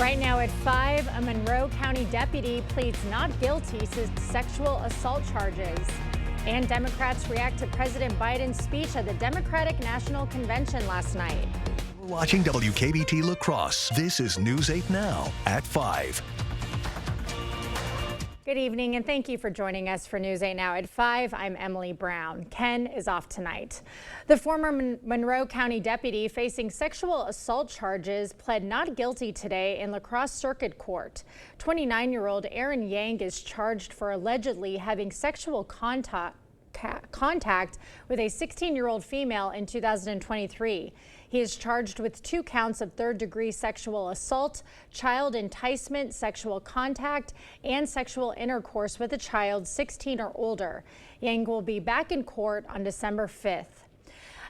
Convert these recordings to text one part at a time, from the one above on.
Right now at 5, a Monroe County deputy pleads not guilty to sexual assault charges. And Democrats react to President Biden's speech at the Democratic National Convention last night. We're watching WKBT La Crosse. This is News 8 Now at 5. Good evening and thank you for joining us for News 8 Now at 5. I'm Emily Brown. Ken is off tonight. The former Monroe County deputy facing sexual assault charges pled not guilty today in La Crosse Circuit Court. 29-year-old Aaron Yang is charged for allegedly having sexual contact with a 16-year-old female in 2023. He is charged with 2 counts of third-degree sexual assault, child enticement, sexual contact, and sexual intercourse with a child 16 or older. Yang will be back in court on December 5th.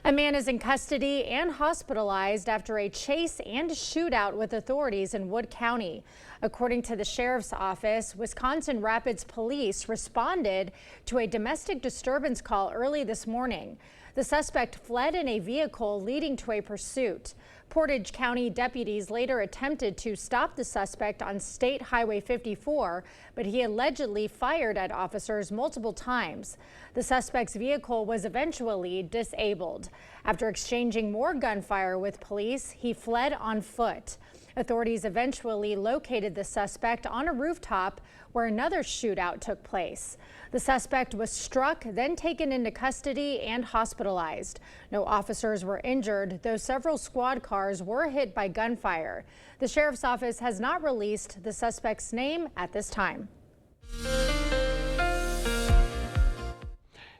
A man is in custody and hospitalized after a chase and shootout with authorities in Wood County. According to the sheriff's office, Wisconsin Rapids Police responded to a domestic disturbance call early this morning. The suspect fled in a vehicle, leading to a pursuit. Portage County deputies later attempted to stop the suspect on State Highway 54, but he allegedly fired at officers multiple times. The suspect's vehicle was eventually disabled. After exchanging more gunfire with police, he fled on foot. Authorities eventually located the suspect on a rooftop where another shootout took place. The suspect was struck, then taken into custody and hospitalized. No officers were injured, though several squad cars were hit by gunfire. The sheriff's office has not released the suspect's name at this time.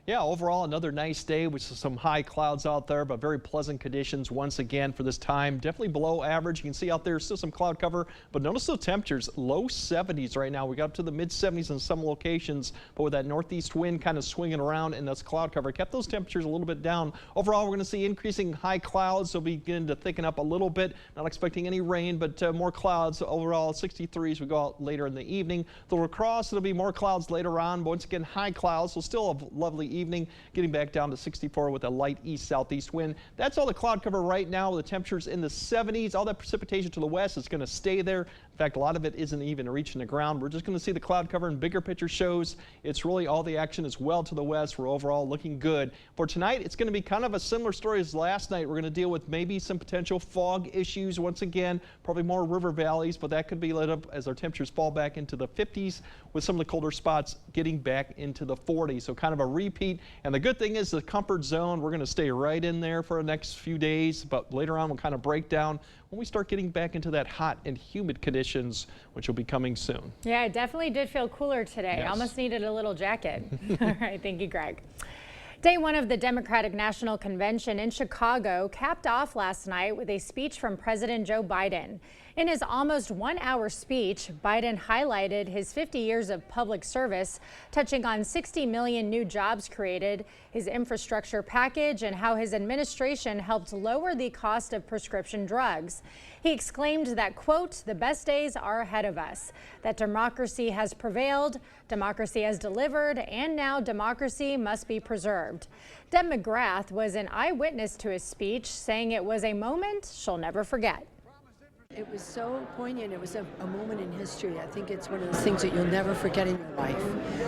Yeah, overall another nice day with some high clouds out there, but very pleasant conditions once again for this time. Definitely below average. You can see out there still some cloud cover, but notice the temperatures low 70s right now. We got up to the mid 70s in some locations, but with that northeast wind kind of swinging around and this cloud cover kept those temperatures a little bit down. Overall, we're going to see increasing high clouds. They'll begin to thicken up a little bit. Not expecting any rain, but more clouds. Overall 63 as we go out later in the evening. The La Crosse, it'll be more clouds later on. But once again, high clouds, so still a lovely evening, getting back down to 64 with a light east-southeast wind. That's all the cloud cover right now with the temperatures in the 70s. All that precipitation to the west is going to stay there. In fact, a lot of it isn't even reaching the ground. We're just going to see the cloud cover in bigger picture shows. It's really all the action is well to the west. We're overall looking good. For tonight, it's going to be kind of a similar story as last night. We're going to deal with maybe some potential fog issues once again, probably more river valleys, but that could be lit up as our temperatures fall back into the 50s with some of the colder spots getting back into the 40s. So kind of a repeat. And the good thing is the comfort zone, we're going to stay right in there for the next few days, but later on we'll kind of break down when we start getting back into that hot and humid conditions, which will be coming soon. Yeah, it definitely did feel cooler today. Yes. Almost needed a little jacket. All right, thank you, Greg. Day one of the Democratic National Convention in Chicago capped off last night with a speech from President Joe Biden. In his almost 1-hour speech, Biden highlighted his 50 years of public service, touching on 60 million new jobs created, his infrastructure package, and how his administration helped lower the cost of prescription drugs. He exclaimed that, quote, "The best days are ahead of us, that democracy has prevailed, democracy has delivered, and now democracy must be preserved." Deb McGrath was an eyewitness to his speech, saying it was a moment she'll never forget. It was so poignant. It was a moment in history. I think it's one of those things that you'll never forget in your life.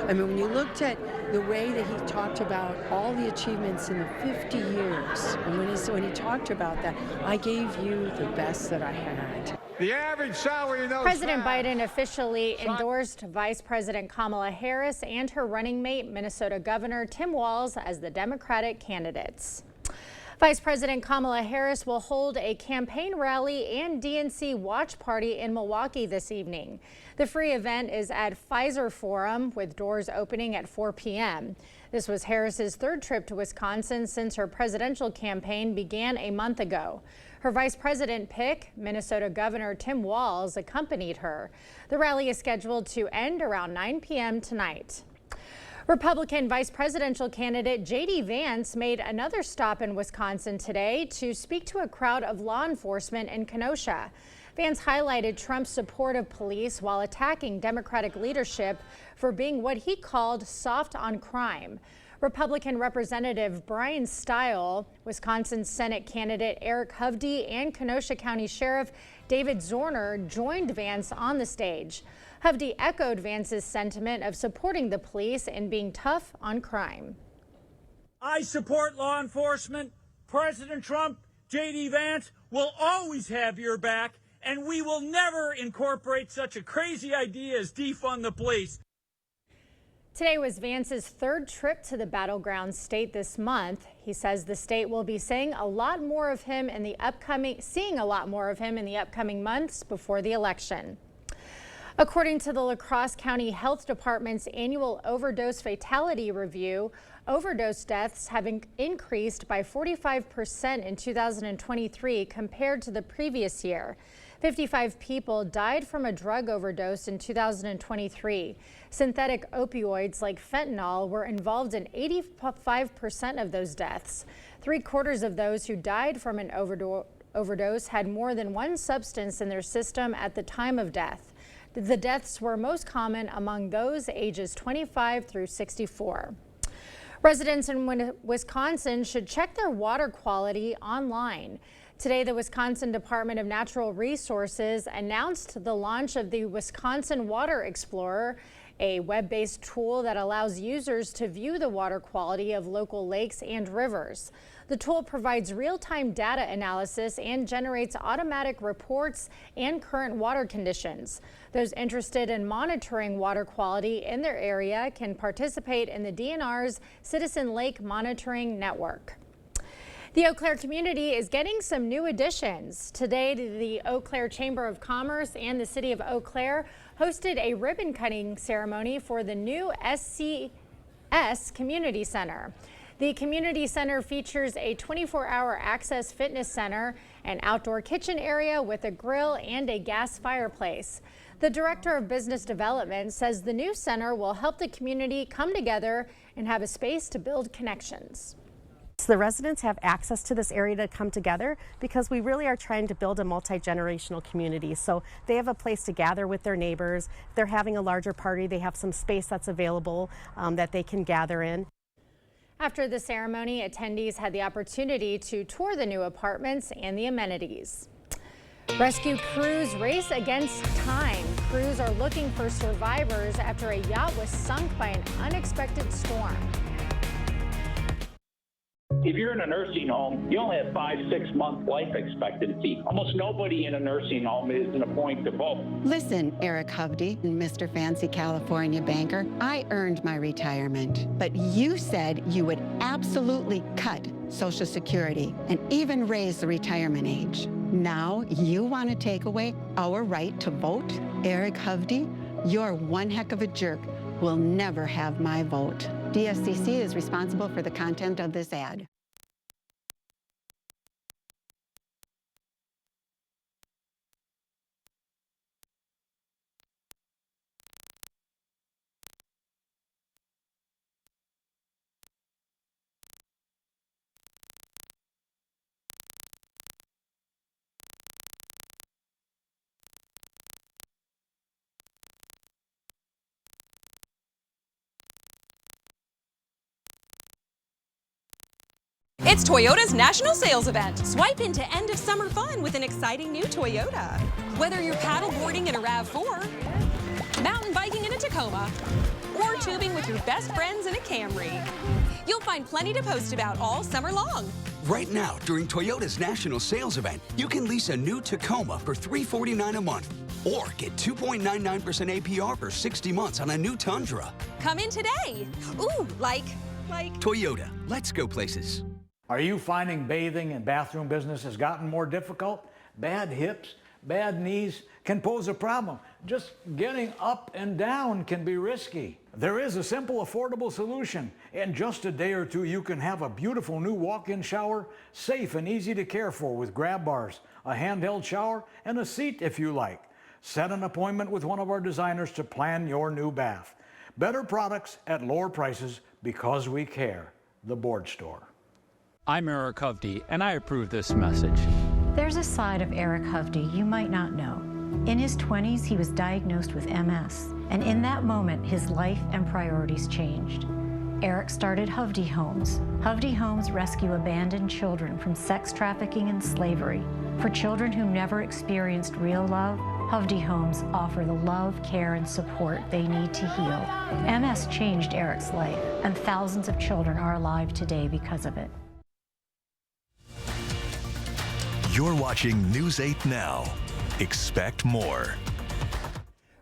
I mean, when you looked at the way that he talked about all the achievements in the 50 years, and when he talked about that, I gave you the best that I had. The average salary in those President Biden officially endorsed Vice President Kamala Harris and her running mate, Minnesota Governor Tim Walz, as the Democratic candidates. Vice President Kamala Harris will hold a campaign rally and DNC watch party in Milwaukee this evening. The free event is at Pfizer Forum, with doors opening at 4 p.m. This was Harris's third trip to Wisconsin since her presidential campaign began a month ago. Her vice president pick, Minnesota Governor Tim Walz, accompanied her. The rally is scheduled to end around 9 p.m. tonight. Republican vice presidential candidate J.D. Vance made another stop in Wisconsin today to speak to a crowd of law enforcement in Kenosha. Vance highlighted Trump's support of police while attacking Democratic leadership for being what he called soft on crime. Republican Representative Brian Stile, Wisconsin Senate candidate Eric Hovde, and Kenosha County Sheriff David Zorner joined Vance on the stage. Hovde echoed Vance's sentiment of supporting the police and being tough on crime. I support law enforcement. President Trump, J.D. Vance will always have your back, and we will never incorporate such a crazy idea as defund the police. Today was Vance's third trip to the battleground state this month. He says the state will be seeing a lot more of him in the upcoming months before the election. According to the La Crosse County Health Department's annual overdose fatality review, overdose deaths have increased by 45% in 2023 compared to the previous year. 55 people died from a drug overdose in 2023. Synthetic opioids like fentanyl were involved in 85% of those deaths. 3/4 of those who died from an overdose had more than one substance in their system at the time of death. The deaths were most common among those ages 25 through 64. Residents in Wisconsin should check their water quality online. Today, the Wisconsin Department of Natural Resources announced the launch of the Wisconsin Water Explorer, a web-based tool that allows users to view the water quality of local lakes and rivers. The tool provides real-time data analysis and generates automatic reports and current water conditions. Those interested in monitoring water quality in their area can participate in the DNR's Citizen Lake Monitoring Network. The Eau Claire community is getting some new additions. Today, the Eau Claire Chamber of Commerce and the City of Eau Claire hosted a ribbon cutting ceremony for the new SCS Community Center. The Community Center features a 24-hour access fitness center, an outdoor kitchen area with a grill and a gas fireplace. The Director of Business Development says the new center will help the community come together and have a space to build connections. So the residents have access to this area to come together because we really are trying to build a multi-generational community. So they have a place to gather with their neighbors. If they're having a larger party, they have some space that's available that they can gather in. After the ceremony, attendees had the opportunity to tour the new apartments and the amenities. Rescue crews race against time. Crews are looking for survivors after a yacht was sunk by an unexpected storm. If you're in a nursing home, you only have 5-6 month life expectancy. Almost nobody in a nursing home is in a point to vote. Listen, Eric Hovde, Mr. Fancy California banker, I earned my retirement, but you said you would absolutely cut Social Security and even raise the retirement age. Now you want to take away our right to vote? Eric Hovde, you're one heck of a jerk. Will never have my vote. DSCC is responsible for the content of this ad. It's Toyota's national sales event. Swipe into end of summer fun with an exciting new Toyota. Whether you're paddleboarding in a RAV4, mountain biking in a Tacoma, or tubing with your best friends in a Camry, you'll find plenty to post about all summer long. Right now, during Toyota's national sales event, you can lease a new Tacoma for $349 a month, or get 2.99% APR for 60 months on a new Tundra. Come in today. Ooh, like Toyota, let's go places. Are you finding bathing and bathroom business has gotten more difficult? Bad hips, bad knees can pose a problem. Just getting up and down can be risky. There is a simple, affordable solution. In just a day or two, you can have a beautiful new walk-in shower, safe and easy to care for with grab bars, a handheld shower, and a seat if you like. Set an appointment with one of our designers to plan your new bath. Better products at lower prices because we care. The Board Store. I'm Eric Hovde, and I approve this message. There's a side of Eric Hovde you might not know. In his 20s, he was diagnosed with MS, and in that moment, his life and priorities changed. Eric started Hovde Homes. Hovde Homes rescue abandoned children from sex trafficking and slavery. For children who never experienced real love, Hovde Homes offer the love, care, and support they need to heal. MS changed Eric's life, and thousands of children are alive today because of it. You're watching News 8 Now. Expect more.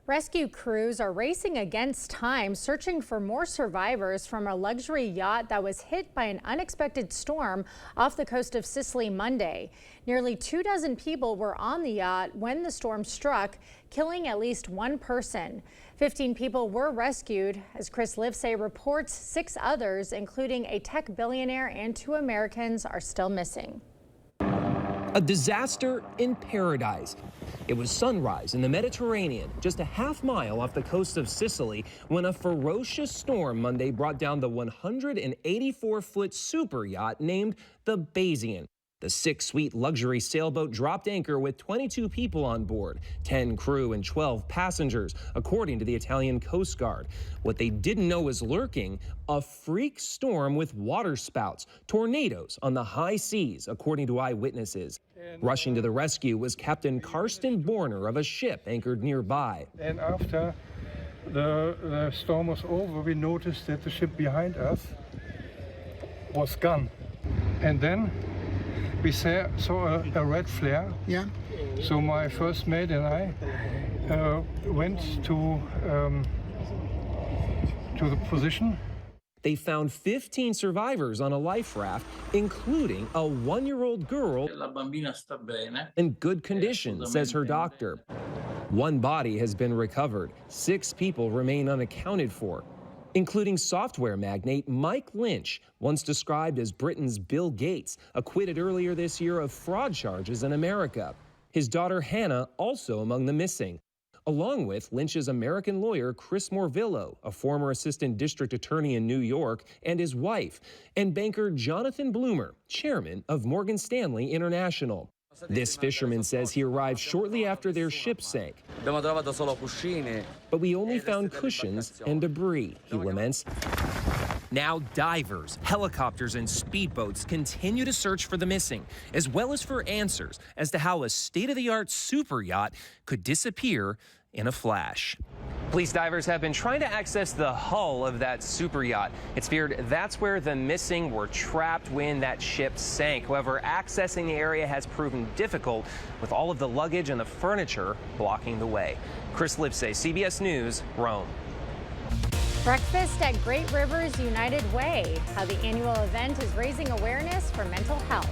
Rescue crews are racing against time, searching for more survivors from a luxury yacht that was hit by an unexpected storm off the coast of Sicily Monday. Nearly 24 people were on the yacht when the storm struck, killing at least one person. 15 people were rescued. As Chris Livesay reports, 6 others, including a tech billionaire and 2 Americans, are still missing. A disaster in paradise. It was sunrise in the Mediterranean, just a half-mile off the coast of Sicily, when a ferocious storm Monday brought down the 184-foot super yacht named the Bayesian. The 6-suite luxury sailboat dropped anchor with 22 people on board, 10 crew and 12 passengers, according to the Italian Coast Guard. What they didn't know was lurking: a freak storm with waterspouts, tornadoes on the high seas, according to eyewitnesses. Rushing to the rescue was Captain Karsten Borner of a ship anchored nearby. And after the storm was over, we noticed that the ship behind us was gone. And then we saw a red flare. Yeah. So my first mate and I went to the position. They found 15 survivors on a life raft, including a 1-year-old girl in good condition, says her doctor. 1 body has been recovered. 6 people remain unaccounted for, including software magnate Mike Lynch, once described as Britain's Bill Gates, acquitted earlier this year of fraud charges in America. His daughter Hannah also among the missing, along with Lynch's American lawyer Chris Morvillo, a former assistant district attorney in New York, and his wife, and banker Jonathan Bloomer, chairman of Morgan Stanley International. This fisherman says he arrived shortly after their ship sank. But we only found cushions and debris, he laments. Now divers, helicopters, and speedboats continue to search for the missing, as well as for answers as to how a state-of-the-art super yacht could disappear in a flash. Police divers have been trying to access the hull of that super yacht. It's feared that's where the missing were trapped when that ship sank. However, accessing the area has proven difficult, with all of the luggage and the furniture blocking the way. Chris Livesay, CBS News, Rome. Breakfast at Great Rivers United Way, how the annual event is raising awareness for mental health.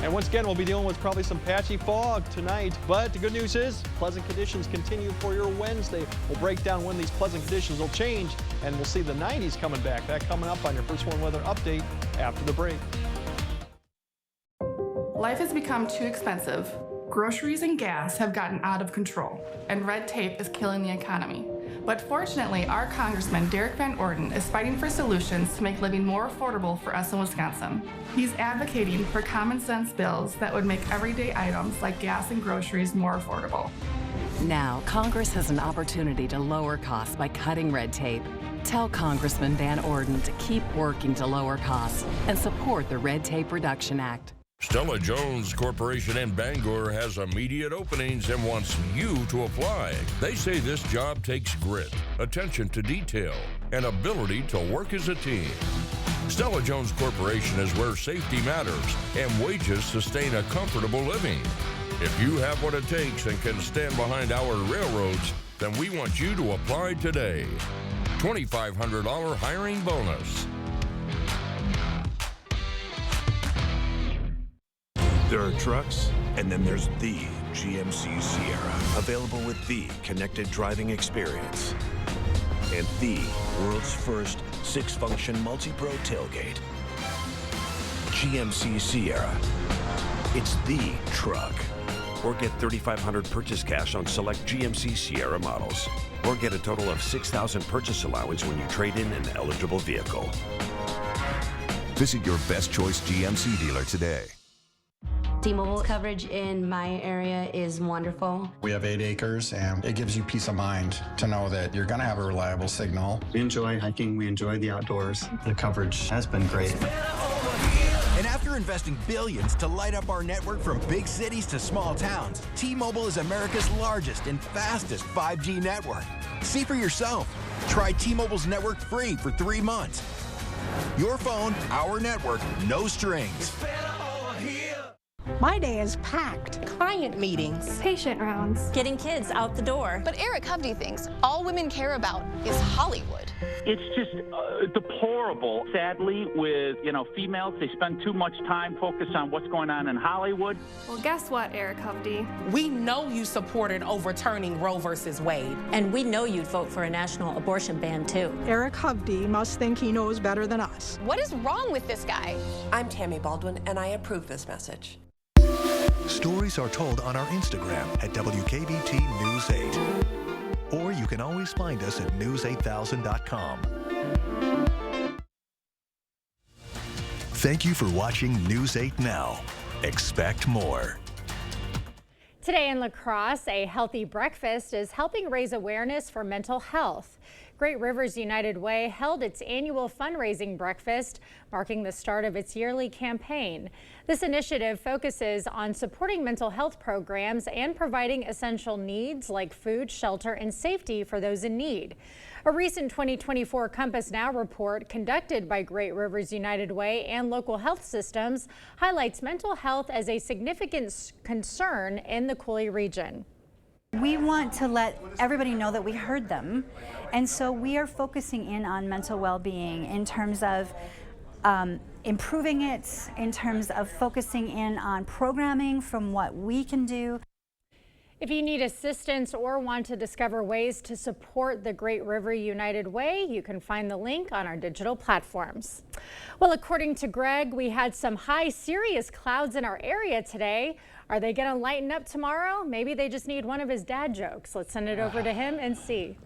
And once again, we'll be dealing with probably some patchy fog tonight, but the good news is pleasant conditions continue for your Wednesday. We'll break down when these pleasant conditions will change, and we'll see the 90s coming back. That coming up on your First One Weather Update after the break. Life has become too expensive. Groceries and gas have gotten out of control, and red tape is killing the economy. But fortunately, our Congressman Derek Van Orden is fighting for solutions to make living more affordable for us in Wisconsin. He's advocating for common sense bills that would make everyday items like gas and groceries more affordable. Now, Congress has an opportunity to lower costs by cutting red tape. Tell Congressman Van Orden to keep working to lower costs and support the Red Tape Reduction Act. Stella Jones Corporation in Bangor has immediate openings and wants you to apply. They say this job takes grit, attention to detail, and ability to work as a team. Stella Jones Corporation is where safety matters and wages sustain a comfortable living. If you have what it takes and can stand behind our railroads, then we want you to apply today. $2,500 hiring bonus. There are trucks, and then there's the GMC Sierra, available with the connected driving experience and the world's first 6-function multi-pro tailgate. GMC Sierra. It's the truck. Or get $3,500 purchase cash on select GMC Sierra models. Or get a total of $6,000 purchase allowance when you trade in an eligible vehicle. Visit your Best Choice GMC dealer today. T-Mobile coverage in my area is wonderful. We have 8 acres, and it gives you peace of mind to know that you're going to have a reliable signal. We enjoy hiking. We enjoy the outdoors. The coverage has been great. And after investing billions to light up our network from big cities to small towns, T-Mobile is America's largest and fastest 5G network. See for yourself. Try T-Mobile's network free for 3 months. Your phone, our network, no strings. My day is packed. Client meetings, patient rounds, getting kids out the door. But Eric Hovde thinks all women care about is Hollywood. It's just deplorable. Sadly, with females, they spend too much time focused on what's going on in Hollywood. Well, guess what, Eric Hovde? We know you supported overturning Roe versus Wade. And we know you'd vote for a national abortion ban, too. Eric Hovde must think he knows better than us. What is wrong with this guy? I'm Tammy Baldwin, and I approve this message. Stories are told on our Instagram at WKBT News 8. Or you can always find us at news8000.com. Thank you for watching News 8 Now. Expect more. Today in La Crosse, a healthy breakfast is helping raise awareness for mental health. Great Rivers United Way held its annual fundraising breakfast, marking the start of its yearly campaign. This initiative focuses on supporting mental health programs and providing essential needs like food, shelter, and safety for those in need. A recent 2024 Compass Now report conducted by Great Rivers United Way and local health systems highlights mental health as a significant concern in the Coulee region. We want to let everybody know that we heard them, and so we are focusing in on mental well-being in terms of improving it, in terms of focusing in on programming from what we can do. If you need assistance or want to discover ways to support the Great River United Way, you can find the link on our digital platforms. Well, according to Greg, we had some high cirrus clouds in our area today. Are they going to lighten up tomorrow? Maybe they just need one of his dad jokes. Let's send it over to him and see.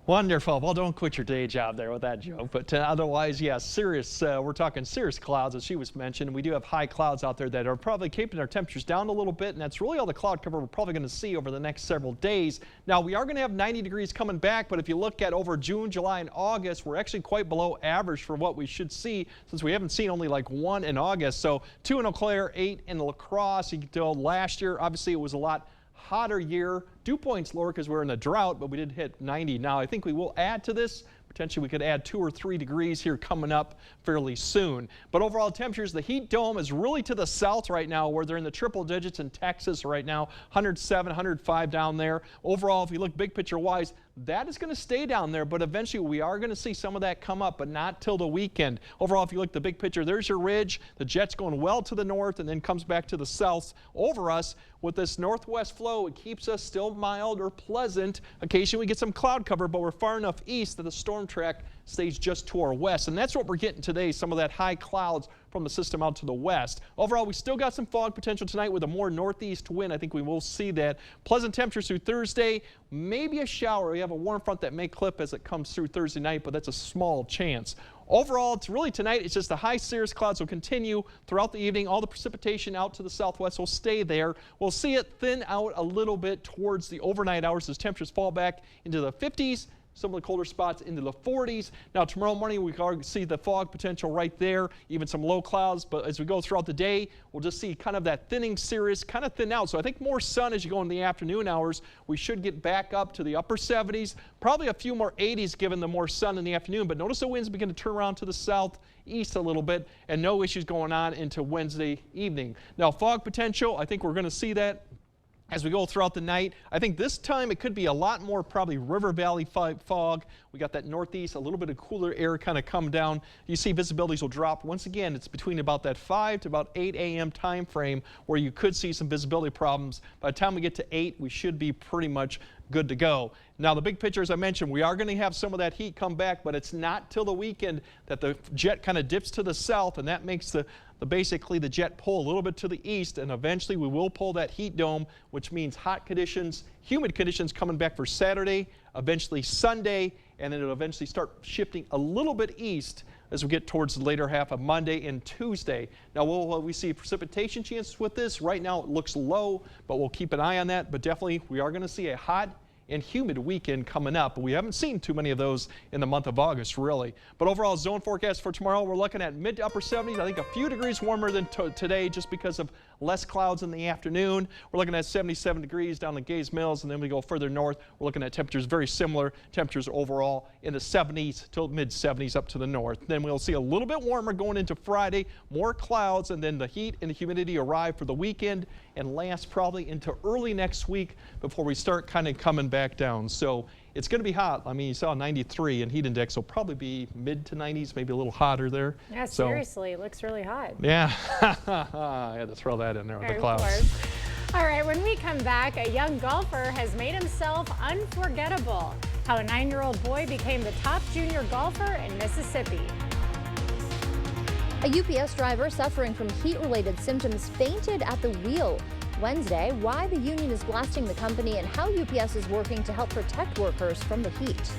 Wonderful. Well, don't quit your day job there with that joke. But otherwise, yeah, cirrus, we're talking cirrus clouds, as she was mentioned. We do have high clouds out there that are probably keeping our temperatures down a little bit, and that's really all the cloud cover we're probably going to see over the next several days. Now, we are going to have 90 degrees coming back, but if you look at over June, July, and August, we're actually quite below average for what we should see, since we haven't seen only like 1 in August. So 2 in Eau Claire, 8 in La Crosse. You can tell last year, obviously, it was a lot hotter year. Dew points lower because we're in a drought, but we did hit 90. Now, I think we will add to this. Potentially, we could add 2 or 3 degrees here coming up fairly soon. But overall temperatures, the heat dome is really to the south right now, where they're in the triple digits in Texas right now, 107, 105 down there. Overall, if you look big picture wise, that is going to stay down there, but eventually we are going to see some of that come up, but not till the weekend. Overall, if you look at the big picture, there's your ridge. The jet's going well to the north and then comes back to the south over us. With this northwest flow, it keeps us still mild or pleasant. Occasionally we get some cloud cover, but we're far enough east that the storm track stays just to our west. And that's what we're getting today, some of that high clouds from the system out to the west. Overall, we still got some fog potential tonight with a more northeast wind. I think we will see that. Pleasant temperatures through Thursday, maybe a shower. We have a warm front that may clip as it comes through Thursday night, but that's a small chance. Overall, it's really tonight, it's just the high cirrus clouds will continue throughout the evening. All the precipitation out to the southwest will stay there. We'll see it thin out a little bit towards the overnight hours as temperatures fall back into the 50s. Some of the colder spots into the 40s. Now tomorrow morning we can see the fog potential right there, even some low clouds, but as we go throughout the day, we'll just see kind of that thinning cirrus kind of thin out. So I think more sun as you go in the afternoon hours. We should get back up to the upper 70s, probably a few more 80s given the more sun in the afternoon, but notice the winds begin to turn around to the southeast a little bit and no issues going on into Wednesday evening. Now fog potential, I think we're going to see that as we go throughout the night. I think this time it could be a lot more probably river valley fog. We got that northeast, a little bit of cooler air kind of come down. You see visibilities will drop. Once again, it's between about that 5 to about 8 a.m. time frame where you could see some visibility problems. By the time we get to 8, we should be pretty much good to go. Now the big picture, as I mentioned, we are going to have some of that heat come back, but it's not till the weekend that the jet kind of dips to the south, and that makes basically the jet pull a little bit to the east, and eventually we will pull that heat dome, which means hot conditions, humid conditions coming back for Saturday, eventually Sunday, and then it'll eventually start shifting a little bit east as we get towards the later half of Monday and Tuesday. Now, will we see precipitation chances with this? Right now it looks low, but we'll keep an eye on that. But definitely we are going to see a hot and humid weekend coming up. We haven't seen too many of those in the month of August, really. But overall zone forecast for tomorrow, we're looking at mid to upper 70s. I think a few degrees warmer than today just because of less clouds in the afternoon. We're looking at 77 degrees down the Gaze Mills, and then we go further north. We're looking at temperatures very similar. Temperatures overall in the 70s to mid 70s up to the north. Then we'll see a little bit warmer going into Friday, more clouds, and then the heat and the humidity arrive for the weekend and last probably into early next week before we start kind of coming back down. So it's going to be hot. I mean, you saw 93 and heat index will probably be mid to 90s, maybe a little hotter there. Yeah, seriously, it looks really hot. Yeah, I had to throw that in there with the clouds. All right, when we come back, a young golfer has made himself unforgettable. How a 9-year-old boy became the top junior golfer in Mississippi. A UPS driver suffering from heat-related symptoms fainted at the wheel Wednesday. Why the union is blasting the company and how UPS is working to help protect workers from the heat.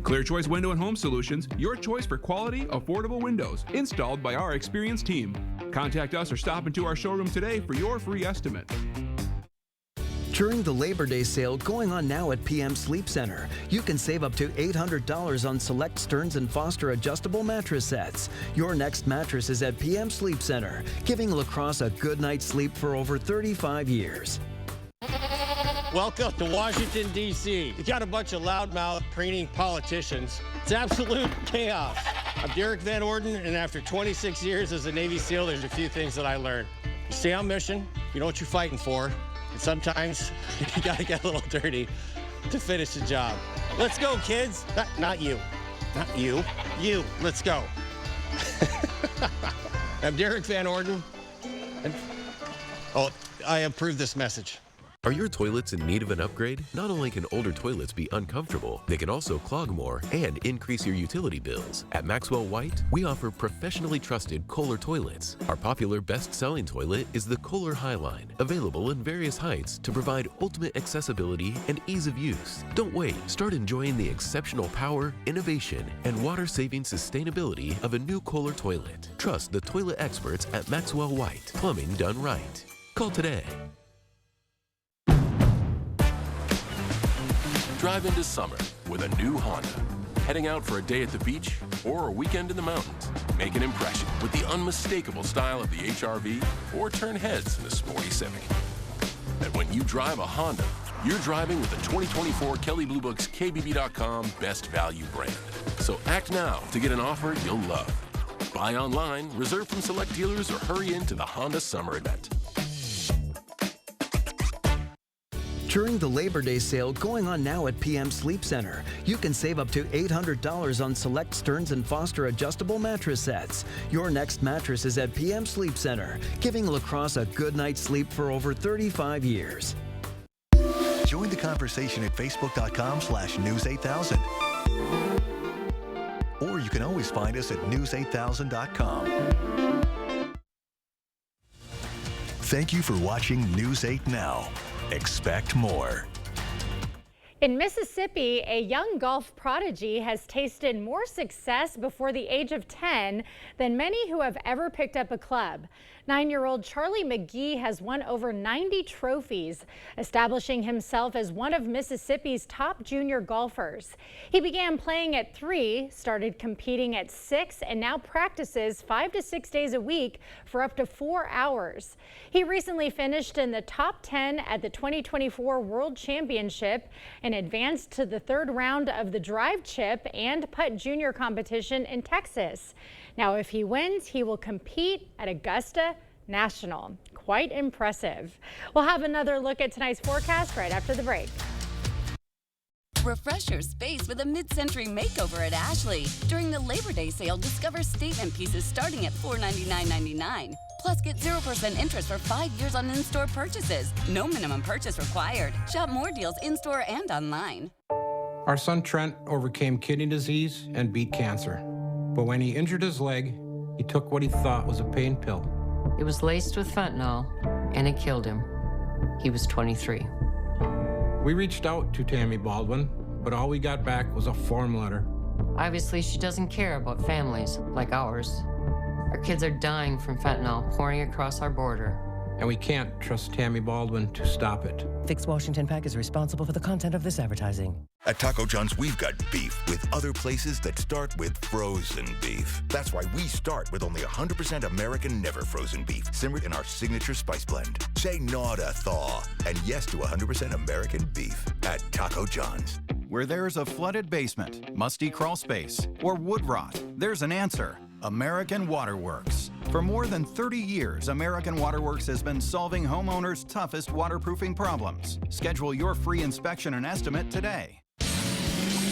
Clear Choice Window and Home Solutions, your choice for quality, affordable windows, installed by our experienced team. Contact us or stop into our showroom today for your free estimate. During the Labor Day sale going on now at PM Sleep Center, you can save up to $800 on select Stearns & Foster adjustable mattress sets. Your next mattress is at PM Sleep Center, giving La Crosse a good night's sleep for over 35 years. Welcome to Washington, D.C. You got a bunch of loudmouth, preening politicians. It's absolute chaos. I'm Derek Van Orden, and after 26 years as a Navy SEAL, there's a few things that I learned. You stay on mission, you know what you're fighting for, and sometimes you gotta get a little dirty to finish the job. Let's go, kids. Not you. Not you. You. Let's go. I'm Derek Van Orden. I approve this message. Are your toilets in need of an upgrade? Not only can older toilets be uncomfortable, they can also clog more and increase your utility bills. At Maxwell White, we offer professionally trusted Kohler toilets. Our popular best-selling toilet is the Kohler Highline, available in various heights to provide ultimate accessibility and ease of use. Don't wait. Start enjoying the exceptional power, innovation, and water-saving sustainability of a new Kohler toilet. Trust the toilet experts at Maxwell White. Plumbing done right. Call today. Drive into summer with a new Honda. Heading out for a day at the beach or a weekend in the mountains. Make an impression with the unmistakable style of the HR-V or turn heads in the sporty Civic. And when you drive a Honda, you're driving with the 2024 Kelley Blue Book's KBB.com Best Value brand. So act now to get an offer you'll love. Buy online, reserve from select dealers, or hurry into the Honda Summer Event. During the Labor Day sale going on now at PM Sleep Center, you can save up to $800 on select Stearns & Foster adjustable mattress sets. Your next mattress is at PM Sleep Center, giving La Crosse a good night's sleep for over 35 years. Join the conversation at facebook.com/news8000. Or you can always find us at news8000.com. Thank you for watching News 8 Now. Expect more. In Mississippi, a young golf prodigy has tasted more success before the age of 10 than many who have ever picked up a club. 9-year-old Charlie McGee has won over 90 trophies, establishing himself as one of Mississippi's top junior golfers. He began playing at 3, started competing at 6, and now practices 5 to 6 days a week for up to 4 hours. He recently finished in the top 10 at the 2024 World Championship and advanced to the 3rd round of the Drive Chip and Putt Junior competition in Texas. Now, if he wins, he will compete at Augusta National. Quite impressive. We'll have another look at tonight's forecast right after the break. Refresh your space with a mid-century makeover at Ashley. During the Labor Day sale, discover statement pieces starting at $499.99. Plus, get 0% interest for 5 years on in-store purchases. No minimum purchase required. Shop more deals in-store and online. Our son Trent overcame kidney disease and beat cancer. But when he injured his leg, he took what he thought was a pain pill. It was laced with fentanyl, and it killed him. He was 23. We reached out to Tammy Baldwin, but all we got back was a form letter. Obviously, she doesn't care about families like ours. Our kids are dying from fentanyl pouring across our border. And we can't trust Tammy Baldwin to stop it. Fix Washington PAC is responsible for the content of this advertising. At Taco John's, we've got beef with other places that start with frozen beef. That's why we start with only 100% American never frozen beef, simmered in our signature spice blend. Say no to thaw and yes to 100% American beef at Taco John's. Where there's a flooded basement, musty crawl space, or wood rot, there's an answer. American Waterworks. For more than 30 years, American Waterworks has been solving homeowners' toughest waterproofing problems. Schedule your free inspection and estimate today.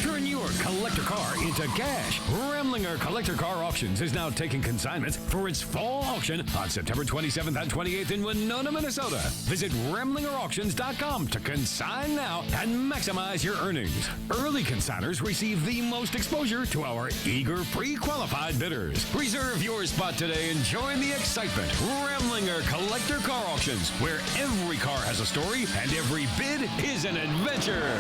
Turn your collector car into cash. Remlinger Collector Car Auctions is now taking consignments for its fall auction on September 27th and 28th in Winona, Minnesota. Visit RemlingerAuctions.com to consign now and maximize your earnings. Early consigners receive the most exposure to our eager pre-qualified bidders. Reserve your spot today and join the excitement. Remlinger Collector Car Auctions, where every car has a story and every bid is an adventure.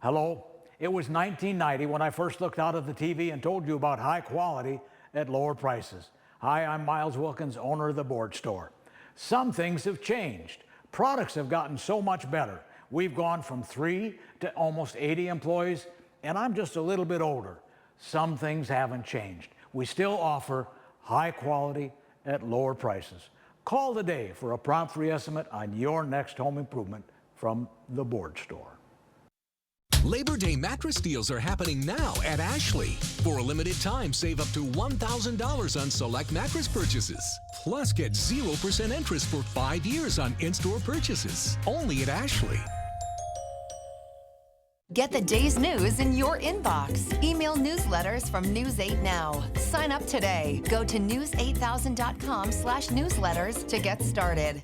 Hello. It was 1990 when I first looked out of the TV and told you about high quality at lower prices. Hi, I'm Miles Wilkins, owner of the Board Store. Some things have changed. Products have gotten so much better. We've gone from 3 to almost 80 employees, and I'm just a little bit older. Some things haven't changed. We still offer high quality at lower prices. Call today for a prompt free estimate on your next home improvement from the Board Store. Labor Day mattress deals are happening now at Ashley. For a limited time, save up to $1,000 on select mattress purchases. Plus, get 0% interest for 5 years on in-store purchases. Only at Ashley. Get the day's news in your inbox. Email newsletters from News 8 Now. Sign up today. Go to news8000.com/newsletters to get started.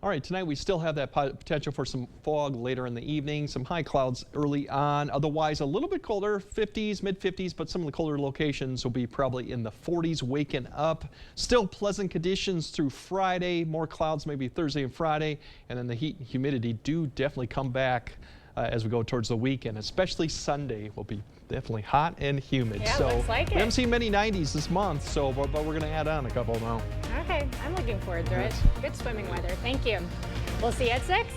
All right, tonight we still have that potential for some fog later in the evening, some high clouds early on. Otherwise, a little bit colder, 50s, mid-50s, but some of the colder locations will be probably in the 40s waking up. Still pleasant conditions through Friday, more clouds maybe Thursday and Friday, and then the heat and humidity do definitely come back as we go towards the weekend, especially Sunday will be definitely hot and humid. Yeah, so looks like we it. haven't seen many 90s this month, so but we're going to add on a couple now. Okay, I'm looking forward to it. Good swimming weather. Thank you. We'll see you at 6.